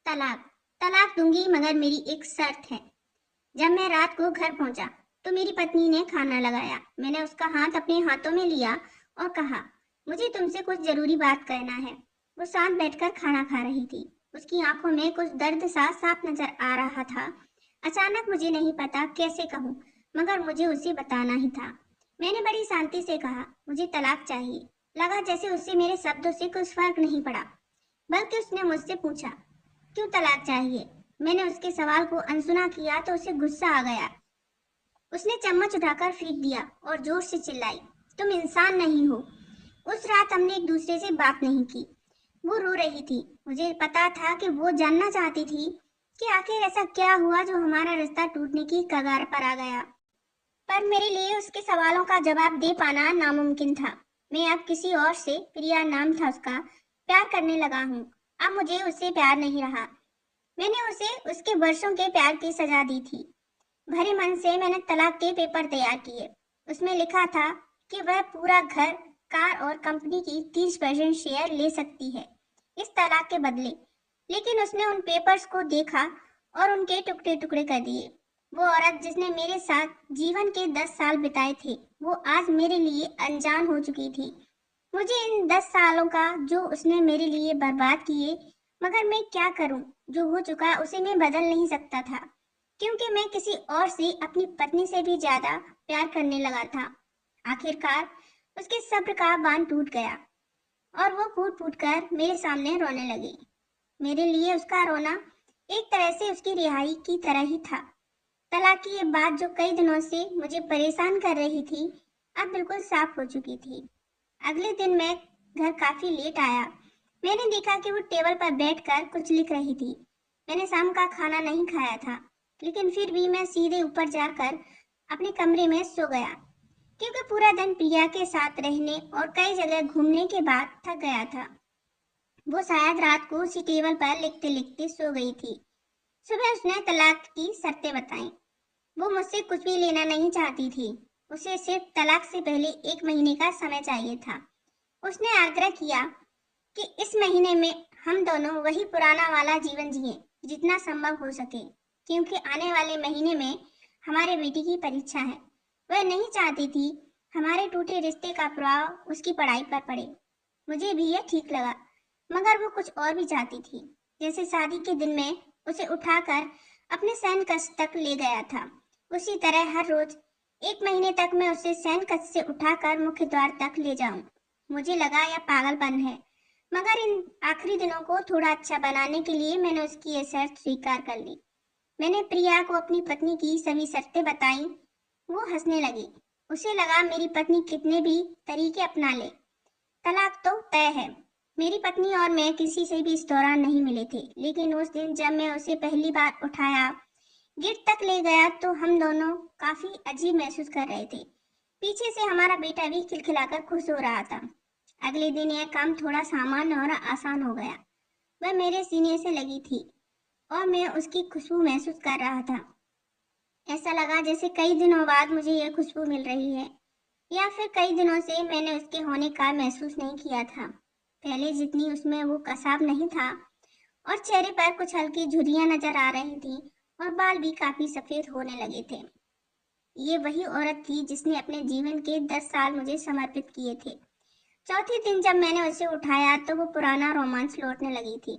तलाक तलाक दूंगी मगर मेरी एक शर्त है। जब मैं रात को घर पहुंचा तो मेरी पत्नी ने खाना लगाया। मैंने उसका हाथ अपने हाथों में लिया और कहा, मुझे तुमसे कुछ जरूरी बात करना है। वो शांत बैठकर खाना खा रही थी। उसकी आंखों में कुछ दर्द सा साफ नजर आ रहा था। अचानक मुझे नहीं पता कैसे कहूँ, मगर मुझे उसे बताना ही था। मैंने बड़ी शांति से कहा, मुझे तलाक चाहिए। लगा जैसे उससे मेरे शब्दों से कुछ फर्क नहीं पड़ा, बल्कि उसने मुझसे पूछा, क्यों तलाक चाहिए? मैंने उसके सवाल को अनसुना किया तो उसे गुस्सा आ गया। उसने चम्मच उठाकर फेंक दिया और जोर से चिल्लाई, तुम इंसान नहीं हो। उस रात हमने एक दूसरे से बात नहीं की। वो रो रही थी। मुझे पता था कि वो जानना चाहती थी कि आखिर ऐसा क्या हुआ जो हमारा रिश्ता टूटने की कगार पर आ गया। पर मेरे लिए उसके सवालों का जवाब दे पाना नामुमकिन था। मैं अब किसी और से, प्रिया नाम था उसका, प्यार करने लगा हूँ। अब मुझे उससे प्यार नहीं रहा। मैंने उसे उसके वर्षों के प्यार की सजा दी थी। भरे मन से मैंने तलाक के पेपर तैयार किए। उसमें लिखा था कि वह पूरा घर, कार और कंपनी की 30% शेयर ले सकती है इस तलाक के बदले। लेकिन उसने उन पेपर्स को देखा और उनके टुकड़े टुकड़े कर दिए। वो औरत जिसने मेरे साथ जीवन के 10 साल बिताए थे, वो आज मेरे लिए अनजान हो चुकी थी। मुझे इन 10 सालों का जो उसने मेरे लिए बर्बाद किए, मगर मैं क्या करूं? जो हो चुका उसे मैं बदल नहीं सकता था, क्योंकि मैं किसी और से, अपनी पत्नी से भी ज्यादा प्यार करने लगा था। आखिरकार उसके सब्र का बांध टूट गया और वो फूट फूट कर मेरे सामने रोने लगी। मेरे लिए उसका रोना एक तरह से उसकी रिहाई की तरह ही था। तलाक की ये बात जो कई दिनों से मुझे परेशान कर रही थी, अब बिल्कुल साफ हो चुकी थी। अगले दिन मैं घर काफी लेट आया। मैंने देखा कि वो टेबल पर बैठकर कुछ लिख रही थी। मैंने शाम का खाना नहीं खाया था, लेकिन फिर भी मैं सीधे ऊपर जाकर अपने कमरे में सो गया, क्योंकि पूरा दिन प्रिया के साथ रहने और कई जगह घूमने के बाद थक गया था। वो शायद रात को उसी टेबल पर लिखते लिखते सो गई थी। सुबह उसने तलाक की शर्तें बताई। वो मुझसे कुछ भी लेना नहीं चाहती थी। उसे सिर्फ तलाक से पहले 1 महीने का समय चाहिए था। उसने आग्रह किया कि इस महीने में हम दोनों वही पुराना वाला जीवन जिए, जितना संभव हो सके, क्योंकि आने वाले महीने में हमारे बेटी की परीक्षा है। वह नहीं चाहती थी हमारे टूटे रिश्ते का प्रभाव उसकी पढ़ाई पर पड़े। मुझे भी यह ठीक लगा, मगर वो कुछ और भी चाहती थी। जैसे शादी के दिन में उसे उठाकर अपने सैन कक्ष तक ले गया था, उसी तरह हर रोज 1 महीने तक मैं उसे सैन कक्ष से उठाकर मुख्य द्वार तक ले जाऊं। मुझे लगा यह पागलपन है, मगर इन आखिरी दिनों को थोड़ा अच्छा बनाने के लिए मैंने उसकी ये शर्त स्वीकार कर ली। मैंने प्रिया को अपनी पत्नी की सभी शर्तें बताई। वो हंसने लगी। उसे लगा मेरी पत्नी कितने भी तरीके अपना ले, तलाक तो तय है। मेरी पत्नी और मैं किसी से भी इस दौरान नहीं मिले थे, लेकिन उस दिन जब मैं उसे पहली बार उठाया, गेट तक ले गया, तो हम दोनों काफी अजीब महसूस कर रहे थे। पीछे से हमारा बेटा भी खिलखिलाकर खुश हो रहा था। अगले दिन यह काम थोड़ा सामान्य और आसान हो गया। वह मेरे सीने से लगी थी और मैं उसकी खुशबू महसूस कर रहा था। ऐसा लगा जैसे कई दिनों बाद मुझे यह खुशबू मिल रही है, या फिर कई दिनों से मैंने उसके होने का महसूस नहीं किया था। पहले जितनी उसमें वो कसाव नहीं था, और चेहरे पर कुछ हल्की झुर्रियां नजर आ रही थी और बाल भी काफी सफेद होने लगे थे। ये वही औरत थी जिसने अपने जीवन के 10 साल मुझे समर्पित किए थे। चौथे दिन जब मैंने उसे उठाया तो वो पुराना रोमांस लौटने लगी थी।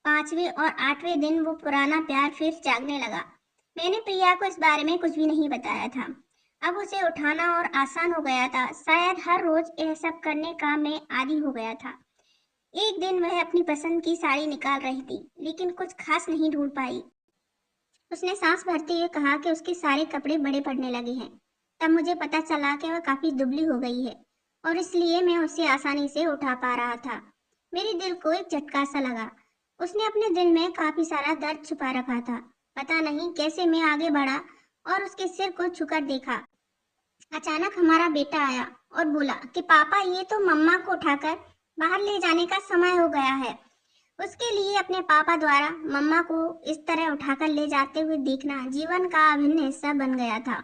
5वें और 8वें दिन वो पुराना प्यार फिर जागने लगा। मैंने प्रिया को इस बारे में कुछ भी नहीं बताया था। अब उसे उठाना और आसान हो गया था। शायद हर रोज यह सब करने का मैं आदी हो गया था। एक दिन वह अपनी पसंद की साड़ी निकाल रही थी, लेकिन कुछ खास नहीं ढूंढ पाई। उसने सांस भरते हुए कहा कि उसके सारे कपड़े बड़े पड़ने लगे हैं। तब मुझे पता चला कि वह काफी दुबली हो गई है और इसलिए मैं उसे आसानी से उठा पा रहा था। मेरे दिल को एक झटका सा लगा। उसने अपने दिल में काफी सारा दर्द छुपा रखा था। पता नहीं कैसे मैं आगे बढ़ा और उसके सिर को छूकर देखा। अचानक हमारा बेटा आया और बोला कि पापा, ये तो मम्मा को उठाकर बाहर ले जाने का समय हो गया है। उसके लिए अपने पापा द्वारा मम्मा को इस तरह उठाकर ले जाते हुए देखना जीवन का अभिन्न हिस्सा बन गया था।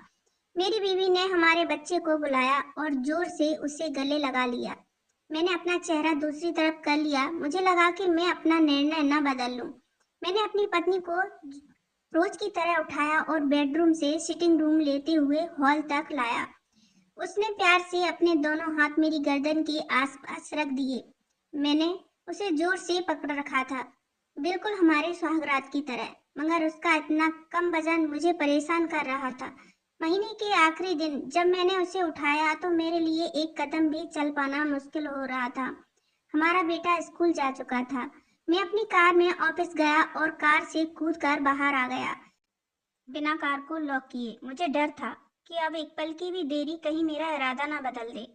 मेरी बीवी ने हमारे बच्चे को बुलाया और जोर से उसे गले लगा लिया। मैंने अपना चेहरा दूसरी तरफ कर लिया। मुझे लगा कि मैं अपना निर्णय न बदल लूं, मैंने अपनी पत्नी को रोज की तरह उठाया और बेडरूम से सिटिंग रूम लेते हुए हॉल तक लाया। उसने प्यार से अपने दोनों हाथ मेरी गर्दन के आसपास रख दिए। मैंने उसे जोर से पकड़ रखा था, बिल्कुल हमारे सुहागरात की तरह, मगर उसका इतना कम वजन मुझे परेशान कर रहा था। महीने के आखिरी दिन जब मैंने उसे उठाया तो मेरे लिए एक कदम भी चल पाना मुश्किल हो रहा था। हमारा बेटा स्कूल जा चुका था। मैं अपनी कार में ऑफिस गया और कार से कूदकर बाहर आ गया, बिना कार को लॉक किए। मुझे डर था कि अब एक पल की भी देरी कहीं मेरा इरादा ना बदल दे।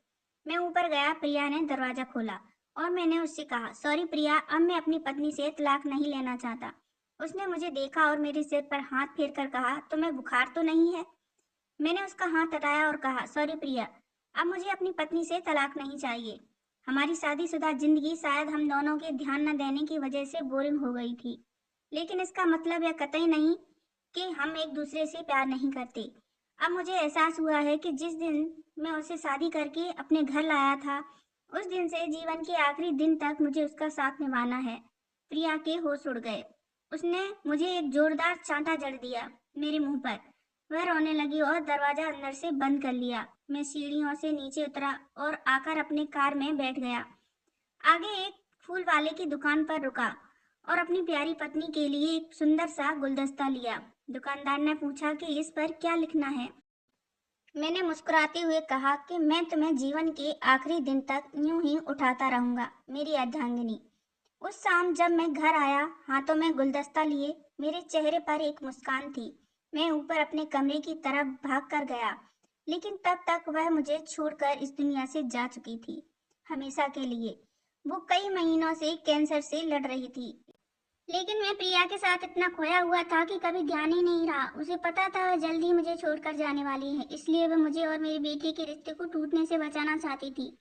मैं ऊपर गया, प्रिया ने दरवाजा खोला और मैंने उससे कहा, सॉरी प्रिया, अब मैं अपनी पत्नी से तलाक नहीं लेना चाहता। उसने मुझे देखा और मेरे सिर पर हाथ फेर कर कहा, तुम्हें बुखार तो नहीं है? मैंने उसका हाथ हटाया और कहा, सॉरी प्रिया, अब मुझे अपनी पत्नी से तलाक नहीं चाहिए। हमारी शादीशुदा जिंदगी शायद हम दोनों के ध्यान न देने की वजह से बोरिंग हो गई थी, लेकिन इसका मतलब यह कतई नहीं कि हम एक दूसरे से प्यार नहीं करते। अब मुझे एहसास हुआ है कि जिस दिन मैं उसे शादी करके अपने घर लाया था, उस दिन से जीवन के आखिरी दिन तक मुझे उसका साथ निभाना है। प्रिया के होश उड़ गए। उसने मुझे एक जोरदार चांटा जड़ दिया मेरे मुंह पर। वह रोने लगी और दरवाजा अंदर से बंद कर लिया। मैं सीढ़ियों से नीचे उतरा और आकर अपनी कार में बैठ गया। आगे एक फूल वाले की दुकान पर रुका और अपनी प्यारी पत्नी के लिए एक सुंदर सा गुलदस्ता लिया। दुकानदार ने पूछा कि इस पर क्या लिखना है। मैंने मुस्कुराते हुए कहा कि मैं तुम्हें जीवन के आखिरी दिन तक यूं ही उठाता रहूंगा, मेरी अर्धांगिनी। उस शाम जब मैं घर आया, हाथों में गुलदस्ता लिए, मेरे चेहरे पर एक मुस्कान थी। मैं ऊपर अपने कमरे की तरफ भाग कर गया, लेकिन तब तक वह मुझे छोड़कर इस दुनिया से जा चुकी थी, हमेशा के लिए। वो कई महीनों से कैंसर से लड़ रही थी, लेकिन मैं प्रिया के साथ इतना खोया हुआ था कि कभी ध्यान ही नहीं रहा। उसे पता था वह जल्दी मुझे छोड़कर जाने वाली है, इसलिए वह मुझे और मेरी बेटी के रिश्ते को टूटने से बचाना चाहती थी।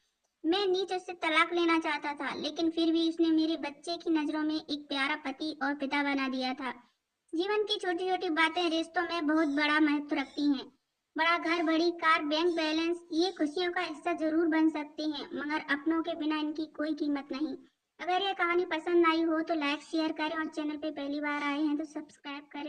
मैं नीच उससे तलाक लेना चाहता था, लेकिन फिर भी उसने मेरे बच्चे की नजरों में एक प्यारा पति और पिता बना दिया था। जीवन की छोटी छोटी बातें रिश्तों में बहुत बड़ा महत्व रखती हैं। बड़ा घर, बड़ी कार, बैंक बैलेंस, ये खुशियों का हिस्सा जरूर बन सकते हैं, मगर अपनों के बिना इनकी कोई कीमत नहीं। अगर ये कहानी पसंद आई हो तो लाइक शेयर करें और चैनल पे पहली बार आए हैं तो सब्सक्राइब करें।